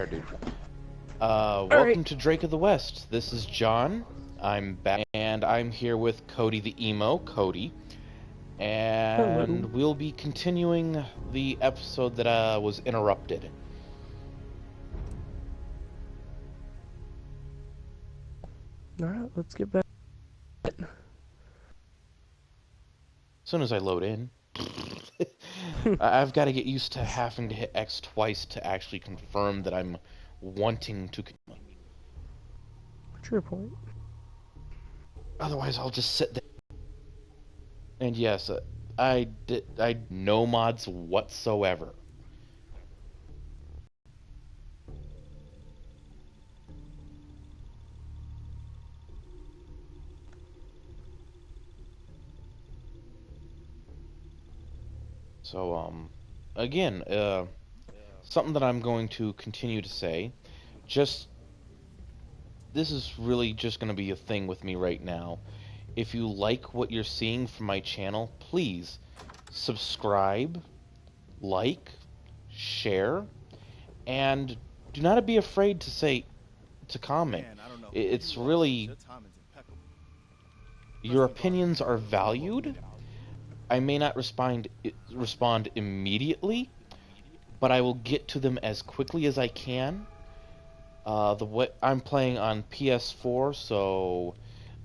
Dude. Right. Welcome to Drake of the West. This is John. I'm back, and I'm here with Cody the Emo, Cody. And Hello. we'll be continuing the episode that was interrupted. Alright, let's get back. As soon as I load in. I've got to get used to having to hit X twice to actually confirm that I'm wanting to. What's your point? Otherwise, I'll just sit there. And yes, I no mods whatsoever. So, again, something that I'm going to continue to say, just, this is really just going to be a thing with me right now. If you like what you're seeing from my channel, please subscribe, like, share, and do not be afraid to comment. It's really, your opinions are valued. I may not respond immediately, but I will get to them as quickly as I can. I'm playing on PS4, so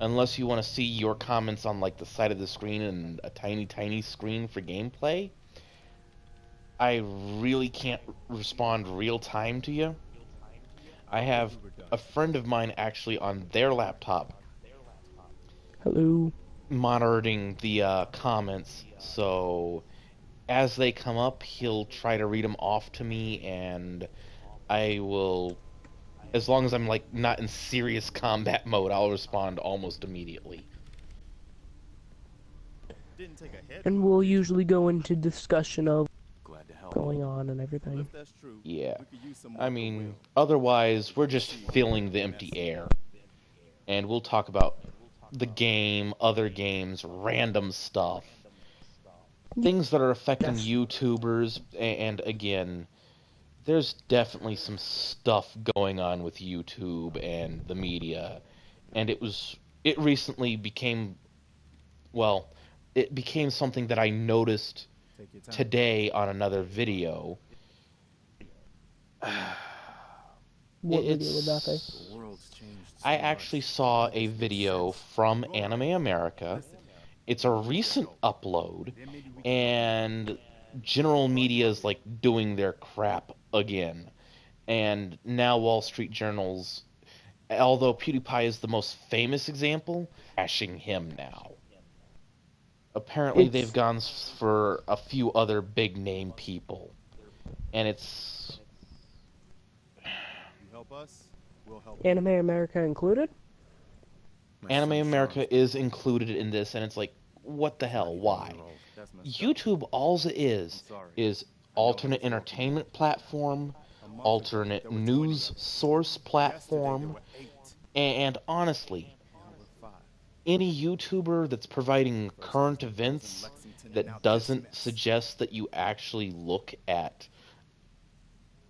unless you want to see your comments on like the side of the screen and a tiny screen for gameplay, I really can't respond real time to you. I have a friend of mine actually on their laptop Hello. monitoring the comments, so as they come up, he'll try to read them off to me, and I will, as long as I'm like not in serious combat mode, I'll respond almost immediately. And we'll usually go into discussion of going on and everything. Yeah. I mean, otherwise, we're just filling the empty air. And we'll talk about the game, other games, random stuff. Things that are affecting Yes. YouTubers, and again, there's definitely some stuff going on with YouTube and the media. And it recently became, well, it became something that I noticed today on another video. What video would that be? I actually saw a video from Anime America. It's a recent upload, and general media is like doing their crap again. And now Wall Street Journal's, although PewDiePie is the most famous example, bashing him now. Apparently they've It's gone for a few other big name people. And it's Anime America included? Anime America is included in this, and it's like, what the hell? Why? YouTube, alls it is alternate entertainment platform, alternate news source platform, and honestly, any YouTuber that's providing current events that doesn't suggest that you actually look at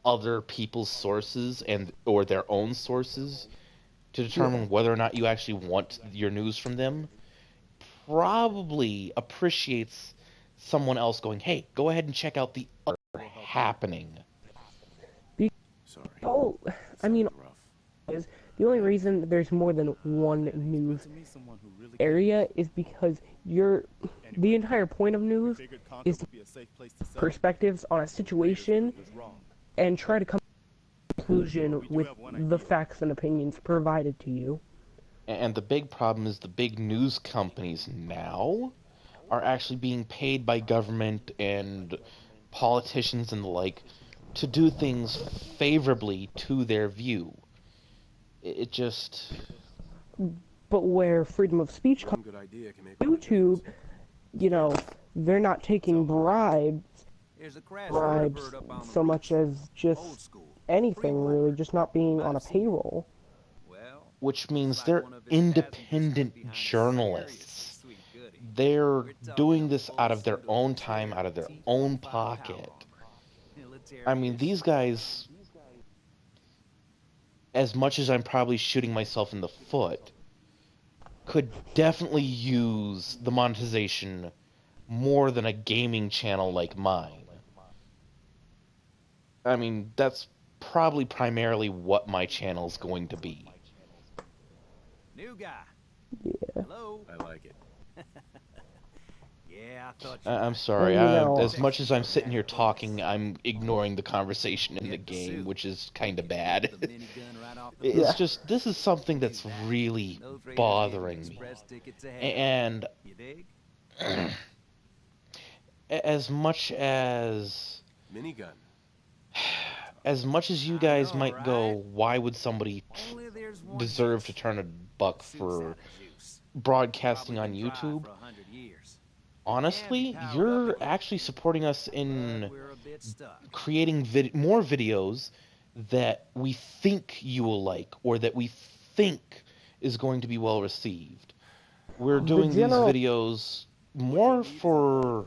other people's sources and or their own sources to determine Yeah. whether or not you actually want your news from them probably appreciates someone else going, hey, go ahead and check out the other happening. Oh, I mean, is the only reason there's more than one news area is because the entire point of news is perspectives on a situation and try to come to a conclusion with the facts and opinions provided to you. And the big problem is the big news companies now are actually being paid by government and politicians and the like to do things favorably to their view. It just... But where freedom of speech comes YouTube, they're not taking bribes so much as just anything really, just not being on a payroll. Which means they're independent journalists. They're doing this out of their own time, out of their own pocket. I mean, these guys, as much as I'm probably shooting myself in the foot, could definitely use the monetization more than a gaming channel like mine. I mean, that's probably primarily what my channel's going to be. New guy. Yeah. Hello. I like it. Yeah, I thought I'm sorry. And, As much as I'm sitting here talking, I'm ignoring the conversation in the game, which is kind of bad. It's just, this is something that's really bothering me. And as much as... Minigun. As much as you guys might go, why would somebody deserve to turn a buck for broadcasting on YouTube? Honestly, you're actually supporting us in creating more videos that we think you will like, or that we think is going to be well received. We're doing these videos more for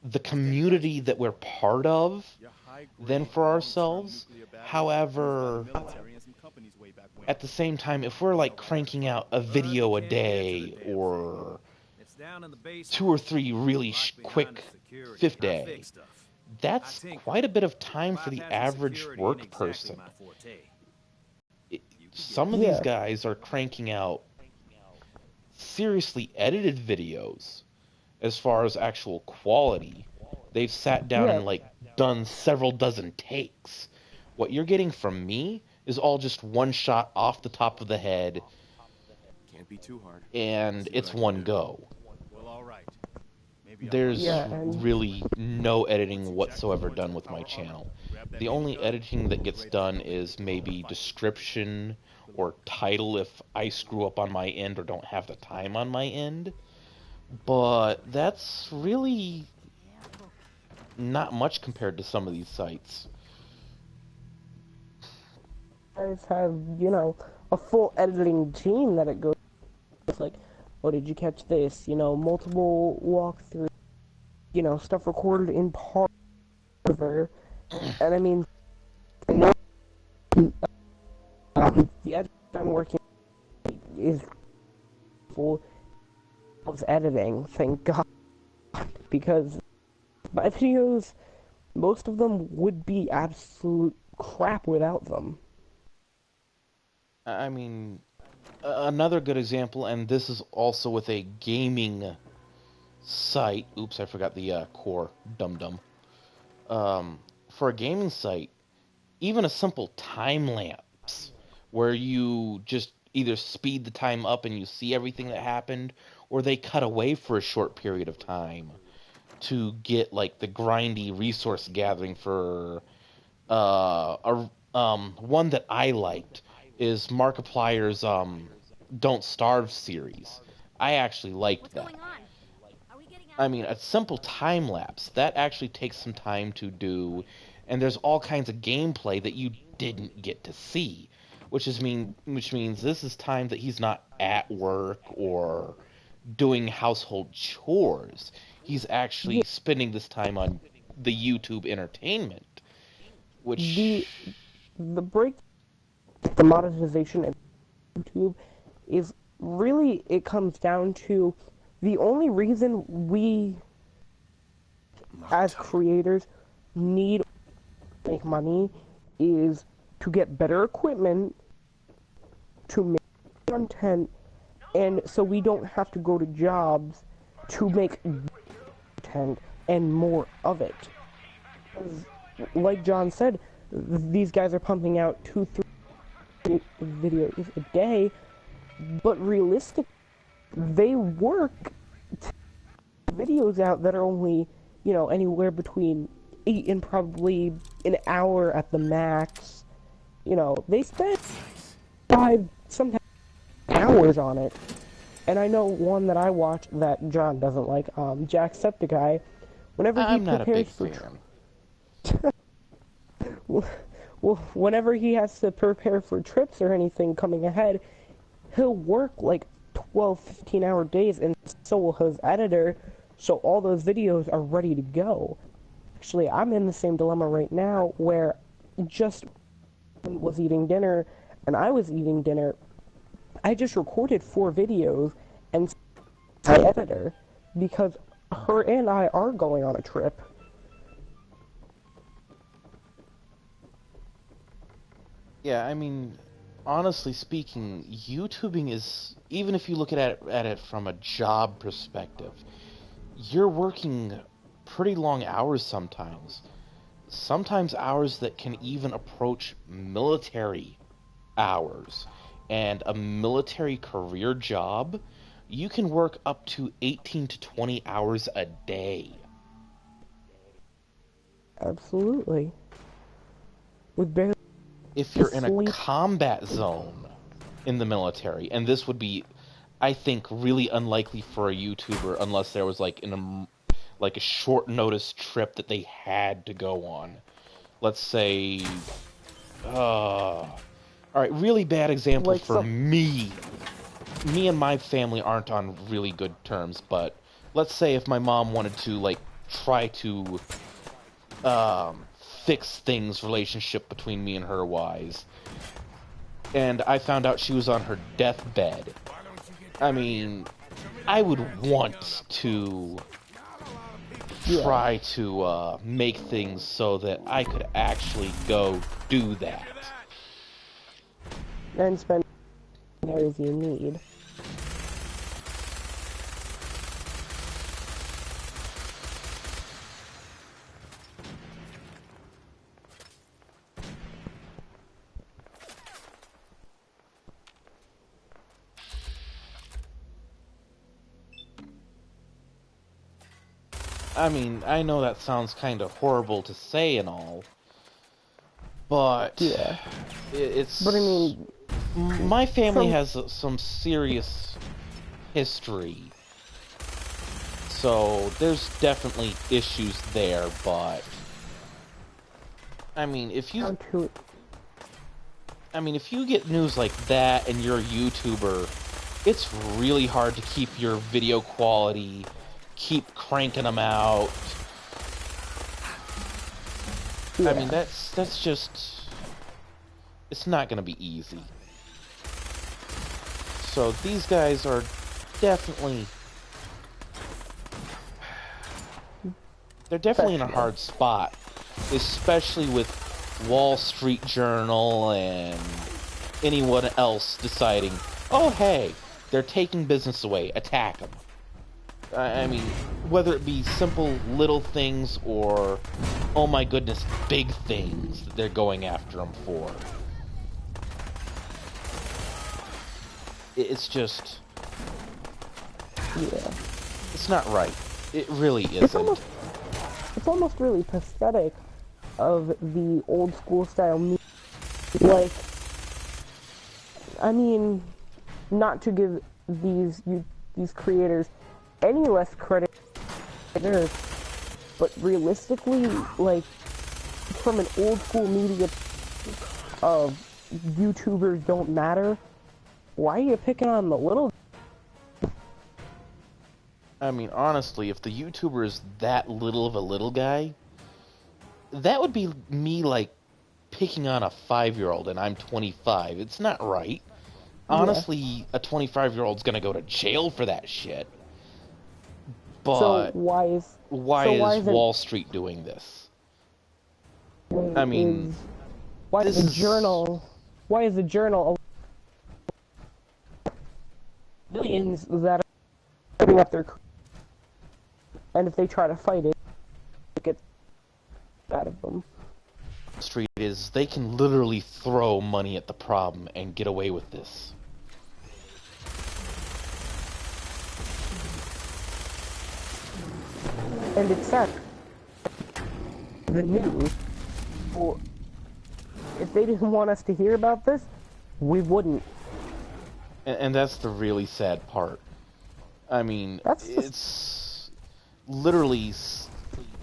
the community that we're part of than for ourselves. However, at the same time, if we're like cranking out a video a day, or 2 or 3 really quick 5th day, that's quite a bit of time for the average work person. Some of these guys are cranking out seriously edited videos as far as actual quality. They've sat down and like done several dozen takes. What you're getting from me is all just one shot off the top of the head. Can't be too hard. And it's one go. Well, all right. There's really no editing whatsoever done with my channel. The only editing that gets done is maybe description or title if I screw up on my end or don't have the time on my end. But that's really not much compared to some of these sites. Guys have, you know, a full editing team that it goes. It's like, oh, did you catch this? You know, multiple walkthroughs. You know, stuff recorded in part. And I mean, the editor I'm working is full of editing. Thank God, because my videos, most of them would be absolute crap without them. I mean, another good example, and this is also with a gaming site. Oops, I forgot the core. Dum-dum. For a gaming site, even a simple time lapse, where you just either speed the time up and you see everything that happened, or they cut away for a short period of time to get like the grindy resource gathering for one that I liked is Markiplier's Don't Starve series. I actually liked that. I mean, a simple time lapse that actually takes some time to do, and there's all kinds of gameplay that you didn't get to see, which means this is time that he's not at work or doing household chores. He's actually spending this time on the YouTube entertainment, which the break, the monetization of YouTube is really, it comes down to the only reason we as creators need to make money is to get better equipment, to make content, and so we don't have to go to jobs to make content and more of it. Like John said, these guys are pumping out 2-3 videos a day, but realistically, they work videos out that are only, you know, anywhere between 8 and probably an hour at the max. You know, they spend 5, sometimes hours on it. And I know one that I watch that John doesn't like, Jacksepticeye. Whenever he prepares for well, whenever he has to prepare for trips or anything coming ahead, he'll work like 12-15 hour days, and so will his editor, so all those videos are ready to go. Actually, I'm in the same dilemma right now where just was eating dinner and I was eating dinner, I just recorded 4 videos and sent to my editor because her and I are going on a trip. Yeah, I mean, honestly speaking, YouTubing is, even if you look at it from a job perspective, you're working pretty long hours sometimes. Sometimes hours that can even approach military hours. And a military career job, you can work up to 18 to 20 hours a day. Absolutely. With barely If you're in a sleep. combat zone in the military, and this would be, I think, really unlikely for a YouTuber unless there was like like a short notice trip that they had to go on. Let's say, all right, really bad example Like for some, me. Me and my family aren't on really good terms, but let's say if my mom wanted to like try to fix things relationship between me and her wise, and I found out she was on her deathbed. I mean, I would want to try to make things so that I could actually go do that. and spend hours you need. I mean, I know that sounds kind of horrible to say and all, but Yeah. it's... But I mean, my family has some serious history, so there's definitely issues there, but... I mean, if you get news like that and you're a YouTuber, it's really hard to keep your video quality, keep cranking them out. yeah. I mean, that's just... it's not gonna be easy. So these guys are definitely... they're definitely in a hard spot, especially with Wall Street Journal and anyone else deciding, oh hey, they're taking business away, attack them. I mean, whether it be simple little things or, oh my goodness, big things that they're going after them for. It's just... yeah. it's not right. It really isn't. It's almost really pathetic of the old school style media. Like, I mean, not to give these creators any less credit, but realistically, like, from an old school media of YouTubers don't matter, why are you picking on the little? I mean, honestly, if the YouTuber is that little of a little guy, that would be me, like, picking on a 5-year-old and I'm 25. It's not right. Honestly, a 25-year-old's gonna go to jail for that shit. But so why is Wall Street doing this? I mean, why is the journal millions that are putting up their, and if they try to fight it, get out of them. Street is they can literally throw money at the problem and get away with this. And it's sad. The news, well, if they didn't want us to hear about this, we wouldn't. And that's the really sad part. I mean, it's literally,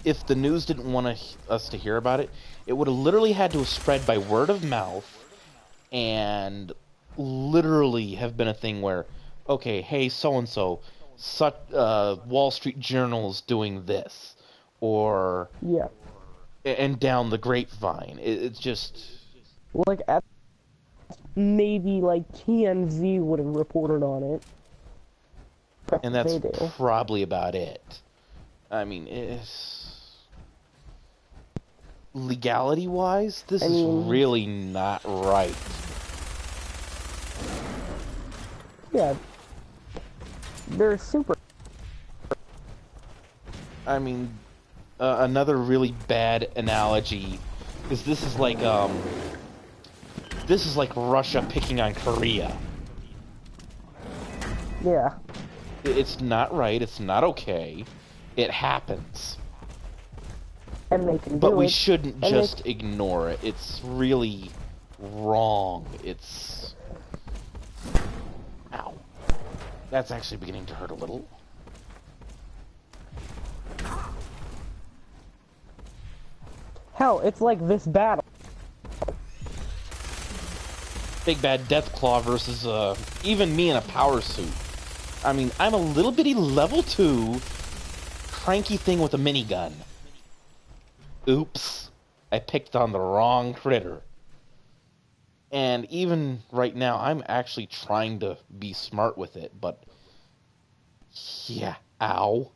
if the news didn't want us to hear about it, it would have literally had to have spread by word of mouth and literally have been a thing where, okay, hey, so-and-so, Wall Street Journal is doing this, or... yeah. And down the grapevine. It's just... Like, at maybe like TMZ would have reported on it. And that's They do. probably about it. I mean, legality-wise, this is really not right. Yeah. They're super. I mean, another really bad analogy is this is like Russia picking on Korea. Yeah. It's not right. It's not okay. It happens. And they can do but we it. shouldn't just ignore it. It's really wrong. It's... Ow. That's actually beginning to hurt a little. Hell, it's like this battle. Big Bad Deathclaw versus, even me in a power suit. I mean, I'm a little bitty level 2 cranky thing with a minigun. Oops. I picked on the wrong critter. And even right now, I'm actually trying to be smart with it, but... Yeah, ow.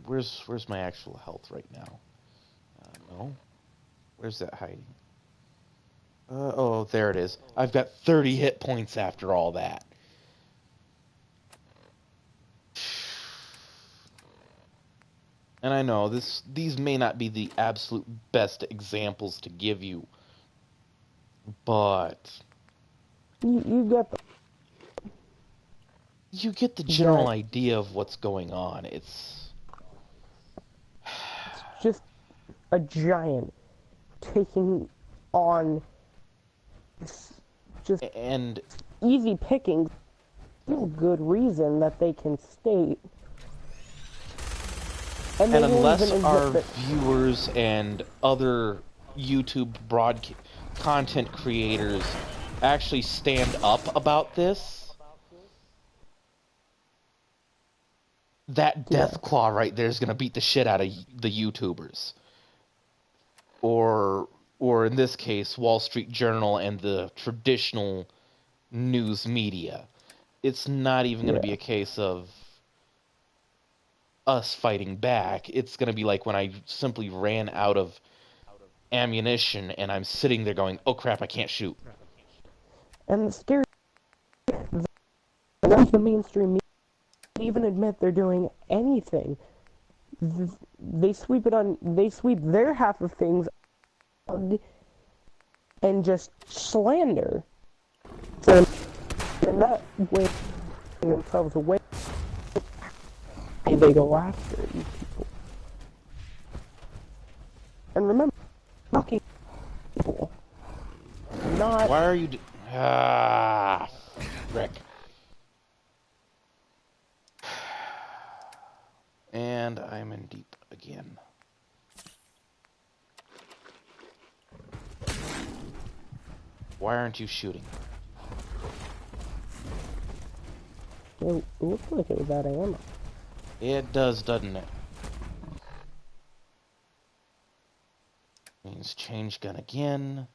Where's my actual health right now? No. Where's that hiding? Oh, there it is. I've got 30 hit points after all that. And I know these may not be the absolute best examples to give you, but you get the general idea of what's going on. It's just a giant taking on just and easy pickings. No good reason that they can state. And unless our viewers and other YouTube content creators actually stand up about this, that Deathclaw right there is going to beat the shit out of the YouTubers. Or in this case, Wall Street Journal and the traditional news media. It's not even going to be a case of us fighting back. It's going to be like when I simply ran out of ammunition and I'm sitting there going, oh crap, I can't shoot. And the scary, the mainstream media even admit they're doing anything. They sweep their half of things and just slander. And that way themselves away, they go after these people. And remember, fucking people. Not. Why are you? Rick. And I'm in deep again. Why aren't you shooting? It looks like it was out of ammo. It does, doesn't it? Means change gun again.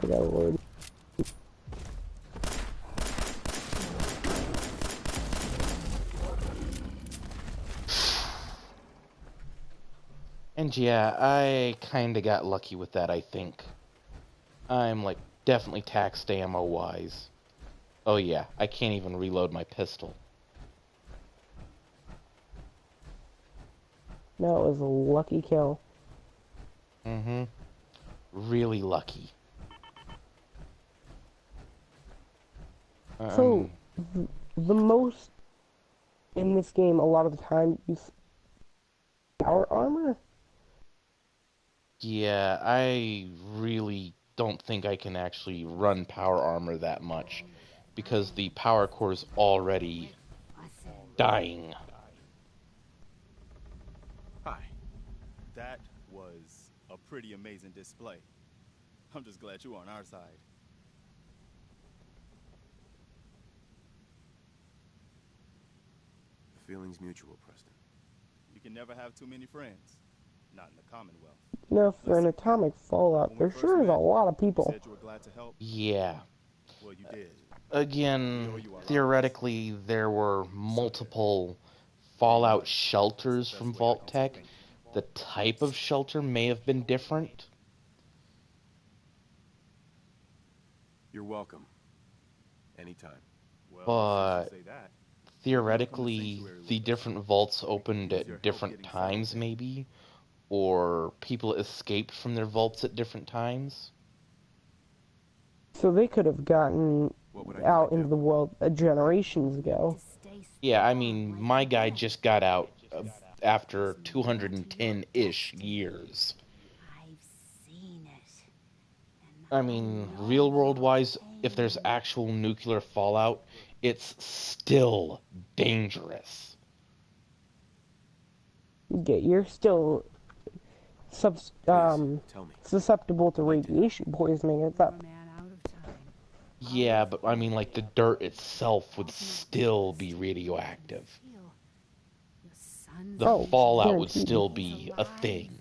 I got a word. And yeah, I kinda got lucky with that, I think. I'm, like, definitely taxed ammo-wise. Oh yeah, I can't even reload my pistol. No, it was a lucky kill. Mm-hmm. Really lucky. So, the most in this game, a lot of the time, you see power armor? Yeah, I really don't think I can actually run power armor that much, because the power core is already dying. Hi. That was a pretty amazing display. I'm just glad you're on our side. feeling's mutual, Preston. You can never have too many friends. Not in the Commonwealth. You know, for an atomic fallout, When we there first sure is a met, lot of you people. said you were glad to help. Yeah. Well, you did. Again, theoretically, there were multiple Fallout shelters from Vault Tech. The type of shelter may have been different. You're welcome. Anytime. But theoretically, the different vaults opened at different times, maybe? Or people escaped from their vaults at different times? So they could have gotten out into the world generations ago. Yeah, I mean, my guy just got out after 210-ish years. I mean, real world-wise, if there's actual nuclear fallout, it's still dangerous. Yeah, you're still susceptible to radiation poisoning at that. Yeah, but I mean, like, the dirt itself would still be radioactive. The fallout would still be a thing.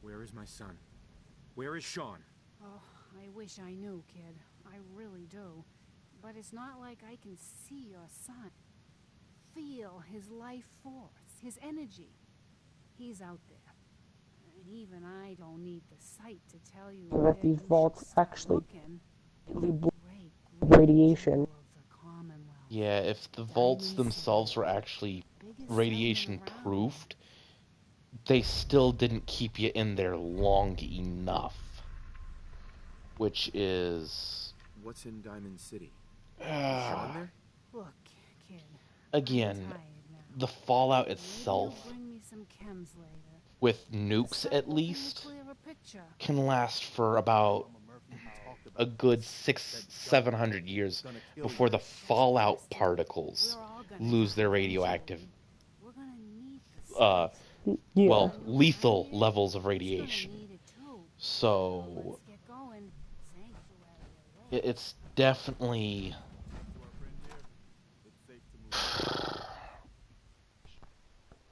Where is my son? Where is Sean? Oh, I wish I knew, kid. I really do. But it's not like I can see your son. Feel his life force, his energy. He's out there. And even I don't need the sight to tell you That these vaults actually looking. radiation. Yeah, if the vaults themselves were actually radiation-proofed, they still didn't keep you in there long enough. Which is... What's in Diamond City? Sean there? Look, kid. Again, the fallout itself, with nukes at least, can last for about a good 600-700 years before the fallout particles lose their radioactive, well, lethal levels of radiation. So, it's definitely...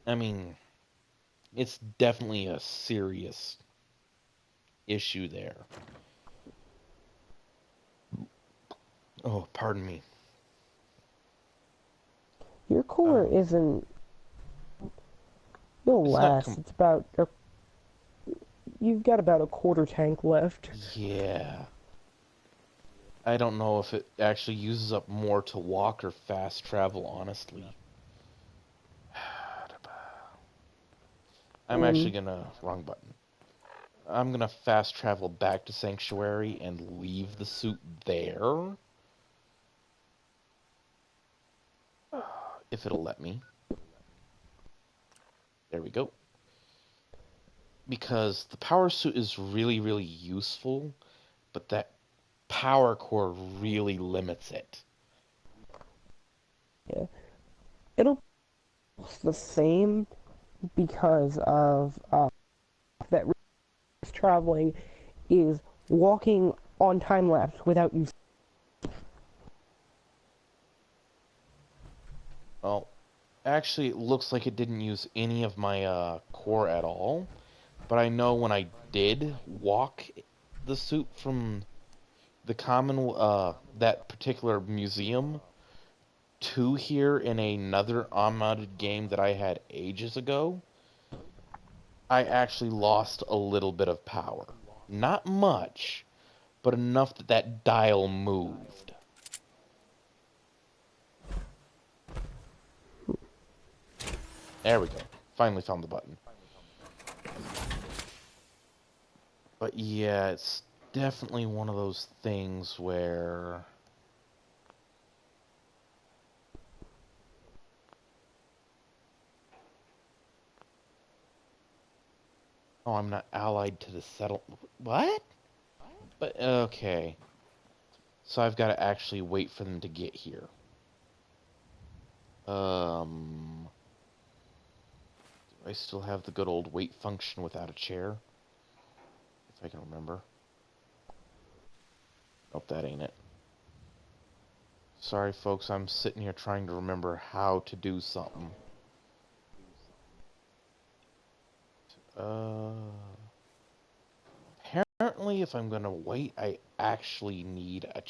I mean, it's definitely a serious issue there. Oh, pardon me. Your core isn't... You'll last. It's about... You've got about a quarter tank left. Yeah. I don't know if it actually uses up more to walk or fast travel, honestly. I'm actually gonna... Wrong button. I'm gonna fast travel back to Sanctuary and leave the suit there. If it'll let me. There we go. Because the power suit is really, really useful, but that power core really limits it. Yeah. It'll be the same because of that traveling is walking on time lapse without use. Well, actually, it looks like it didn't use any of my core at all. But I know when I did walk the suit from the that particular museum to here in another unmodded game that I had ages ago, I actually lost a little bit of power. Not much, but enough that that dial moved. There we go. Finally found the button. But yeah, it's definitely one of those things where... Oh, I'm not allied to the settlement. What? But, okay. So I've got to actually wait for them to get here. Do I still have the good old wait function without a chair? If I can remember. Nope, that ain't it. Sorry, folks, I'm sitting here trying to remember how to do something. Apparently, if I'm gonna wait, I actually need a